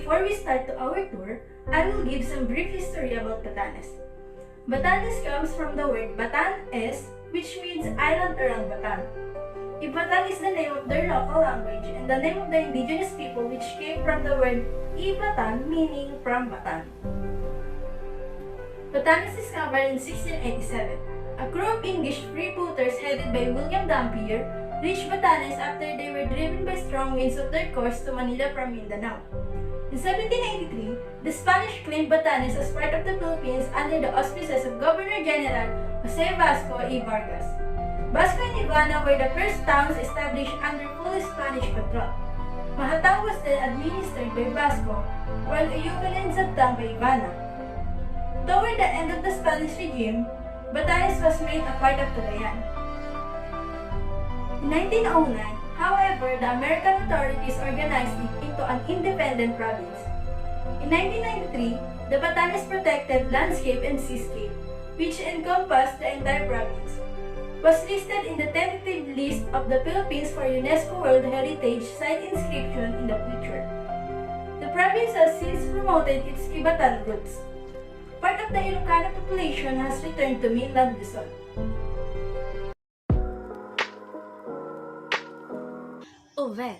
before we start to our tour, I will give some brief history about Batanes. Batanes comes from the word Batanes, which means island around Batan. Ibatan is the name of their local language and the name of the indigenous people which came from the word Ibatan meaning from Batan. Batanes is discovered in 1687. A crew of English freebooters headed by William Dampier reached Batanes after they were driven by strong winds of their course to Manila from Mindanao. In 1783, the Spanish claimed Batanes as part of the Philippines under the auspices of Governor-General Jose Vasco y Vargas. Vasco and Ivana were the first towns established under full Spanish control. Mahatao was then administered by Vasco, while Ayugal and Zabtang by Ivana. Toward the end of the Spanish regime, Batanes was made a part of Cagayan. In 1909, however, the American authorities organized it into an independent province. In 1993, the Batanes Protected Landscape and Seascape, which encompassed the entire province, was listed in the tentative list of the Philippines for UNESCO World Heritage Site inscription in the future. The province has since promoted its Ivatan roots. Part of the Ilocano population has returned to mainland Luzon. Oved,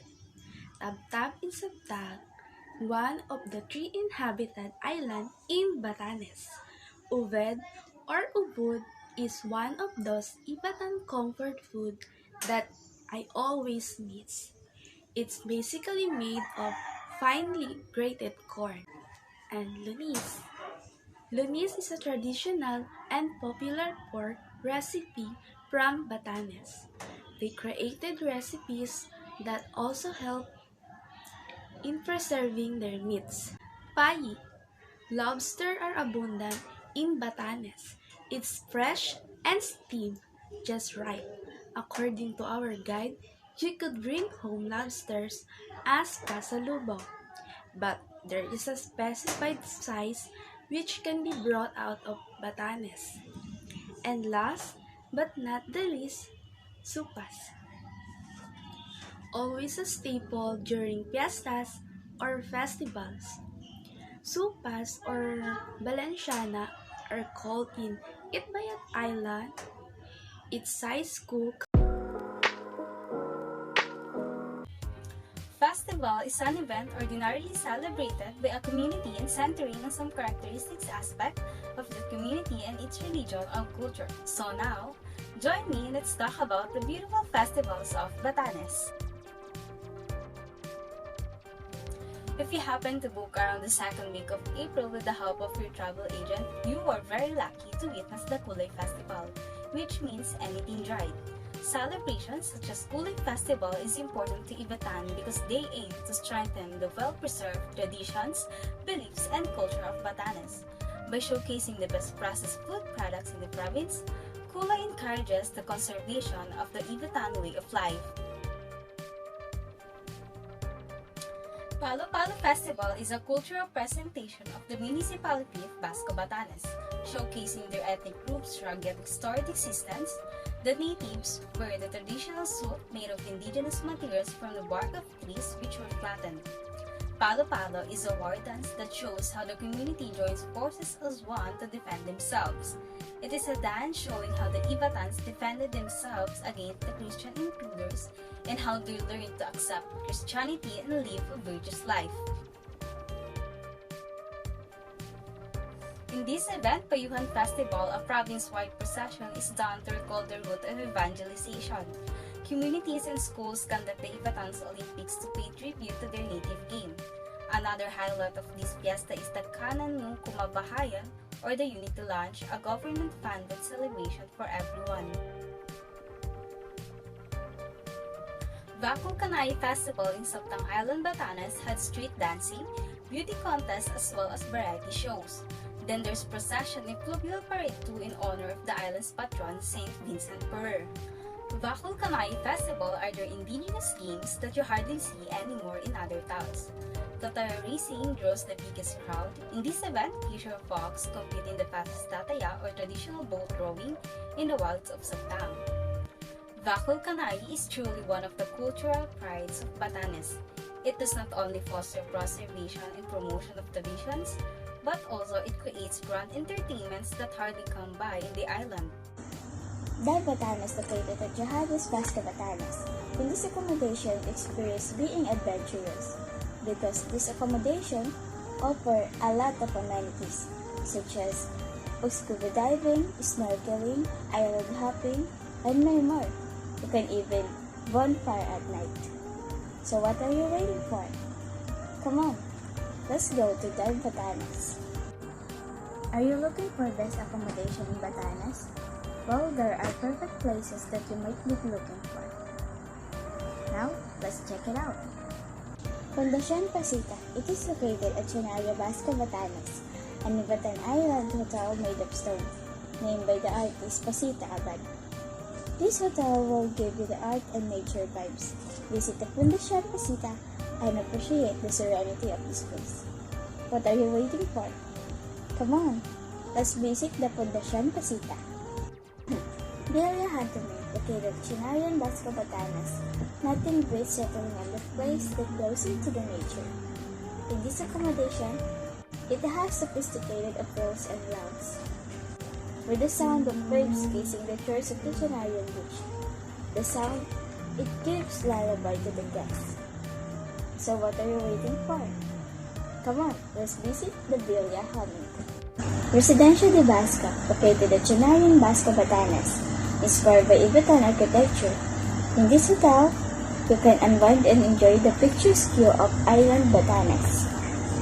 Tabtab in Sabtag, one of the 3 inhabited islands in Batanes. Oved or ubud is one of those Ibatan comfort food that I always miss. It's basically made of finely grated corn and lunis. Lunis is a traditional and popular pork recipe from Batanes. They created recipes that also help in preserving their meats. Payi, lobster are abundant in Batanes. It's fresh and steamed just right. According to our guide, you could bring home lobsters as pasalubong, but there is a specified size which can be brought out of Batanes. And last but not the least, supas. Always a staple during fiestas or festivals. Supas or Balenciana are called in Itbayat Island. It's size cook. Festival is an event ordinarily celebrated by a community and centering on some characteristics aspect of the community and its religion or culture. So now, join me and let's talk about the beautiful festivals of Batanes. If you happen to book around the second week of April with the help of your travel agent, you are very lucky to witness the Kulay Festival, which means anything dried. Celebrations such as Kulay Festival is important to Ivatan because they aim to strengthen the well-preserved traditions, beliefs, and culture of Batanes. By showcasing the best processed food products in the province, Kulay encourages the conservation of the Ivatan way of life. Palo-Palo Festival is a cultural presentation of the municipality of Basco Batanes, showcasing their ethnic groups' rugged storied existence. The natives wear the traditional suit made of indigenous materials from the bark of trees which were flattened. Palo-Palo is a war dance that shows how the community joins forces as one to defend themselves. It is a dance showing how the Ivatans defended themselves against the Christian intruders and how they learned to accept Christianity and live a virtuous life. In this event, Payuhan Festival, a province-wide procession, is done to recall the root of evangelization. Communities and schools conduct the Ivatan's Olympics to pay tribute to their native game. Another highlight of this fiesta is the Kanan ng Kumabahayan, or the Unity Lunch, a government-funded celebration for everyone. Vakul Kanay Festival in Sabtang Island, Batanes had street dancing, beauty contests, as well as variety shows. Then there's procession and fluvial parade too in honor of the island's patron, Saint Vincent Ferrer. Vakul Kanay Festival are their indigenous games that you hardly see anymore in other towns. Tataya racing draws the biggest crowd. In this event, usual folks compete in the fastest tataya or traditional boat rowing in the wilds of Sabtang. Vakul Kanay is truly one of the cultural prides of Batanes. It does not only foster preservation and promotion of traditions, but also it creates grand entertainments that hardly come by in the island. Dive Batanes located at Johannes Vasco Batanes. In this accommodation, experience being adventurous because this accommodation offer a lot of amenities such as scuba diving, snorkeling, island hopping, and many more. You can even bonfire at night. So what are you waiting for? Come on, let's go to Dive Batanes. Are you looking for best accommodation in Batanes? Well, there are perfect places that you might be looking for. Now, let's check it out. Fundación Pasita. It is located at Canaria Vasco, Batanes, an Batan Island hotel made of stone, named by the artist Pasita Abad. This hotel will give you the art and nature vibes. Visit the Fundación Pasita and appreciate the serenity of this place. What are you waiting for? Come on, let's visit the Fundación Pasita. Villa Hantomen, located at Chinarian, Vasco, Batanes. Nothing beats settling on the place that goes into the nature. In this accommodation, it has sophisticated approach and lounge. With the sound of waves kissing the shores of the Chinarian beach, the sound, it gives lullaby to the guests. So what are you waiting for? Come on, let's visit the Villa Hamilton. Residential de Vasco, located at Chinarian, Vasco, Batanes, inspired by Ibetan architecture. In this hotel, you can unwind and enjoy the picturesque view of Island Batanes.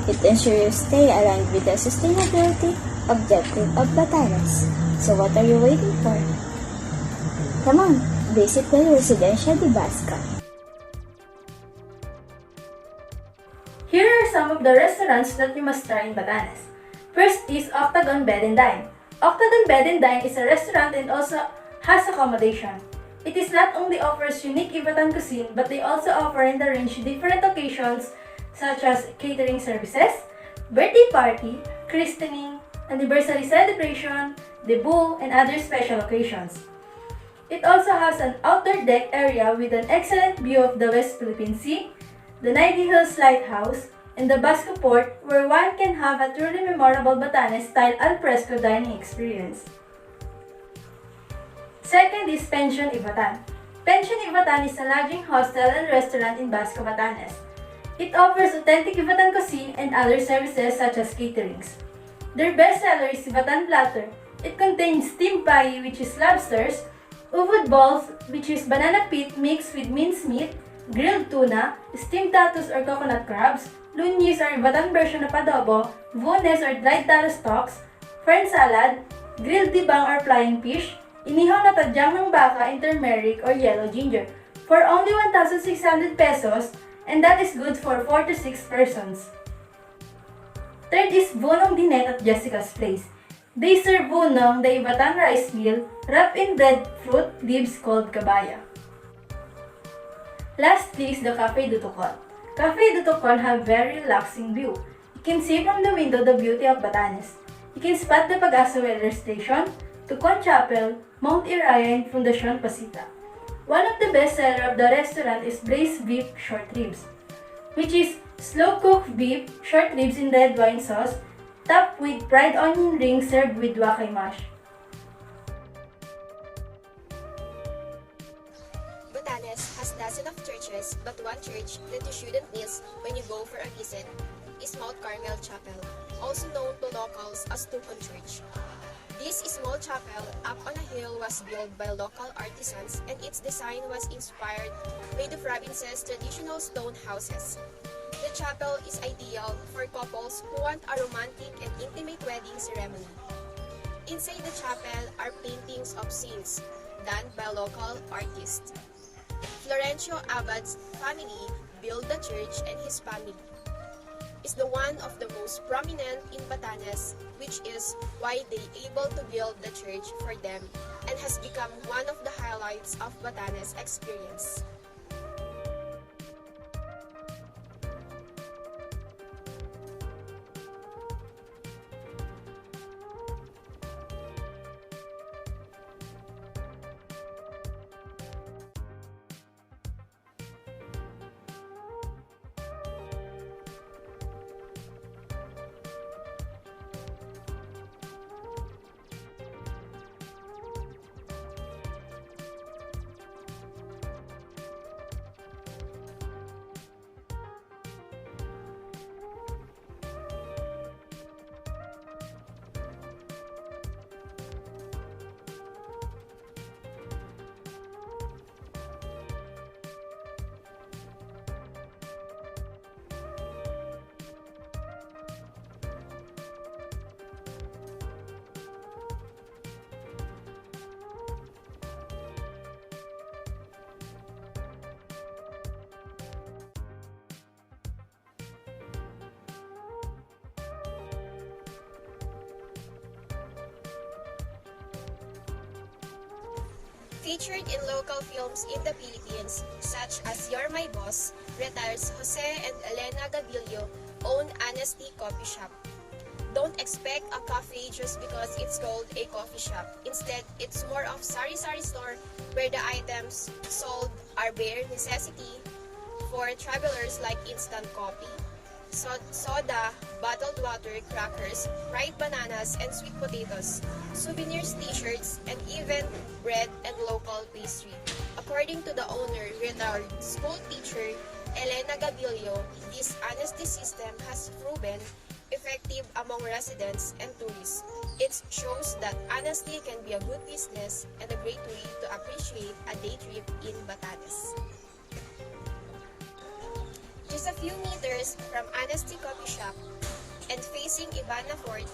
It ensures you stay aligned with the sustainability objective of Batanes. So what are you waiting for? Come on, visit the Residential de Vasco. Here are some of the restaurants that you must try in Batanes. First is Octagon Bed and Dine. Octagon Bed and Dine is a restaurant and also has accommodation. It is not only offers unique Ivatan cuisine, but they also offer and arrange different occasions such as catering services, birthday party, christening, anniversary celebration, debut, and other special occasions. It also has an outdoor deck area with an excellent view of the West Philippine Sea, the Ninety Hills Lighthouse, and the Basco Port, where one can have a truly memorable Batanes-style al fresco dining experience. Second is Pension Ivatan. Pension Ivatan is a lodging hostel and restaurant in Basco, Batanes. It offers authentic Ivatan cuisine and other services such as caterings. Their best seller is Ivatan Platter. It contains steamed pie, which is lobsters, uvod balls, which is banana pit mixed with minced meat, grilled tuna, steamed tatus or coconut crabs, lunyis or Ivatan version of adobo, vunes or dried taro stalks, fern salad, grilled dibang or flying fish, inihaw na tadyang ng baka in turmeric or yellow ginger for only 1,600 pesos, and that is good for 4 to 6 persons. Third is Bunong Dinette at Jessica's Place. They serve bunong, the Ivatan rice meal, wrapped in breadfruit leaves called kabaya. Lastly is the Cafe du Tucon. Cafe du Tucon have very relaxing view. You can see from the window the beauty of Batanes. You can spot the Pag-asa Weather Station, Tucon Chapel, Mount Iraya, and Fundación Pasita. One of the best seller of the restaurant is braised beef short ribs, which is slow-cooked beef short ribs in red wine sauce, topped with fried onion rings served with wakay mash. Batanes has dozens of churches, but one church that you shouldn't miss when you go for a visit is Mount Carmel Chapel, also known to locals as Tucon Church. This small chapel up on a hill was built by local artisans, and its design was inspired by the province's traditional stone houses. The chapel is ideal for couples who want a romantic and intimate wedding ceremony. Inside the chapel are paintings of saints done by local artists. Florencio Abad's family built the church, and his family is the one of the most prominent in Batanes, which is why they able to build the church for them and has become one of the highlights of Batanes experience. Featured in local films in the Philippines, such as You're My Boss, retires Jose and Elena Gavilio own Honesty Coffee Shop. Don't expect a cafe just because it's called a coffee shop. Instead, it's more of sari-sari store where the items sold are bare necessity for travelers like instant coffee, soda, bottled water, crackers, fried bananas, and sweet potatoes, souvenirs, t-shirts, and even bread and local pastry. According to the owner, retired school teacher Elena Gavilio, this honesty system has proven effective among residents and tourists. It shows that honesty can be a good business and a great way to appreciate a day trip in Batanes. Just a few meters from Honesty Coffee Shop and facing Ivana Fort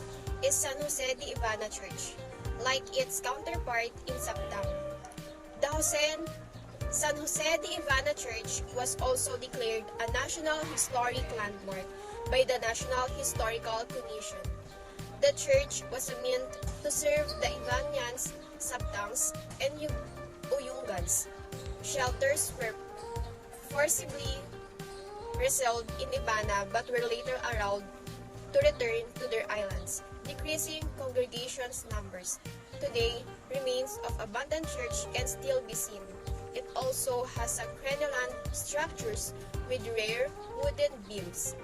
is San Jose de Ivana Church, like its counterpart in Sapdam. The San Jose de Ivana Church was also declared a National Historic Landmark by the National Historical Commission. The church was meant to serve the Ivanians, Saptangs, and Uyungans. Shelters were forcibly resettled in Ibana but were later allowed to return to their islands, decreasing congregations' numbers. Today, remains of abandoned church can still be seen. It also has a crenellated structures with rare wooden beams.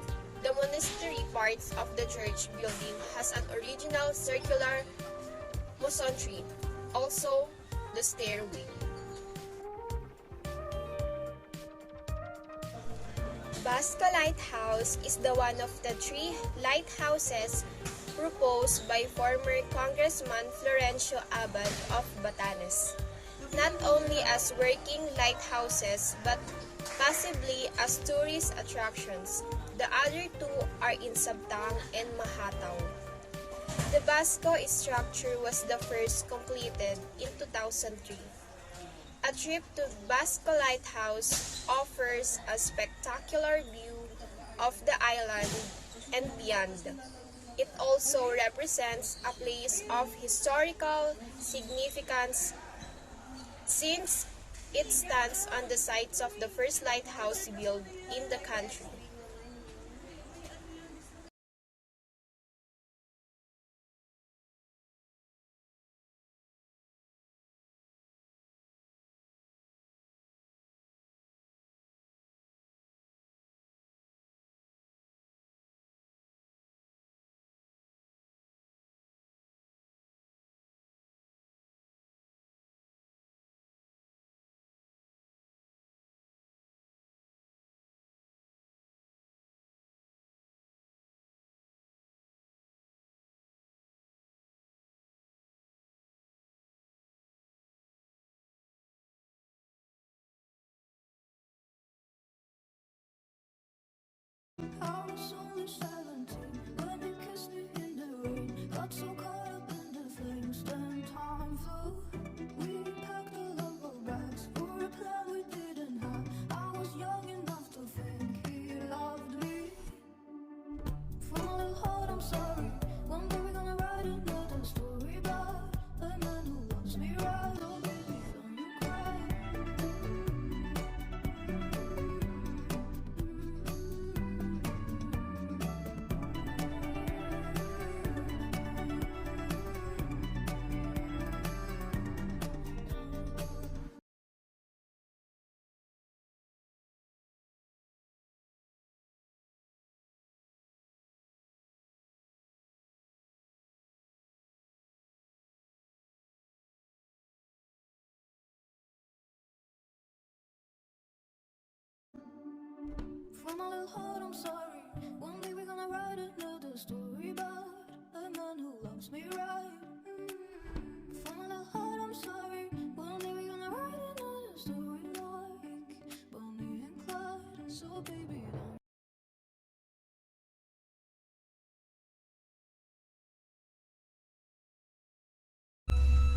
The monastery parts of the church building has an original circular masonry, also the stairway. Basco Lighthouse is the one of the 3 lighthouses proposed by former Congressman Florencio Abad of Batanes, not only as working lighthouses but possibly as tourist attractions. The other 2 are in Sabtang and Mahataw. The Basco structure was the first completed in 2003. A trip to Basco Lighthouse offers a spectacular view of the island and beyond. It also represents a place of historical significance since it stands on the sites of the first lighthouse built in the country. I was only 17 when you kissed me in the rain. Got so caught up in the flames, then time flew. We packed all of our bags for a plan we didn't have. I was young enough to think he loved me. From a little heart, I'm sorry. One day we're gonna write another story about a man who loves me right. Oh baby, don't you cry. From a little heart, I'm sorry. One day we're gonna write another story about a man who loves me right. From a little heart, I'm sorry. One day we're gonna write another story like Bonnie and Clyde. So baby, don't.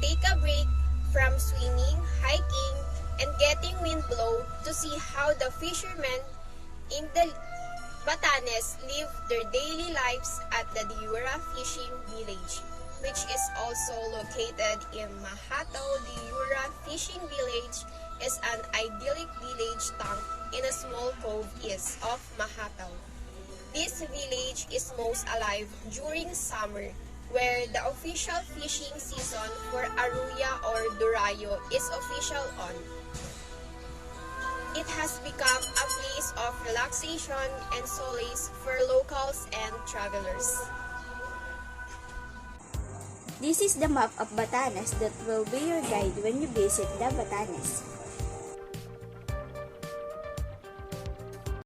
Take a break from swimming, hiking, and getting wind blow to see how the fishermen in the Batanes live their daily lives at the Diura Fishing Village. which is also located in Mahatao de Yura Fishing Village, is an idyllic village tucked in a small cove east of Mahatao. This village is most alive during summer, where the official fishing season for Aruya or Durayo is official on. It has become a place of relaxation and solace for locals and travelers. This is the map of Batanes that will be your guide when you visit the Batanes.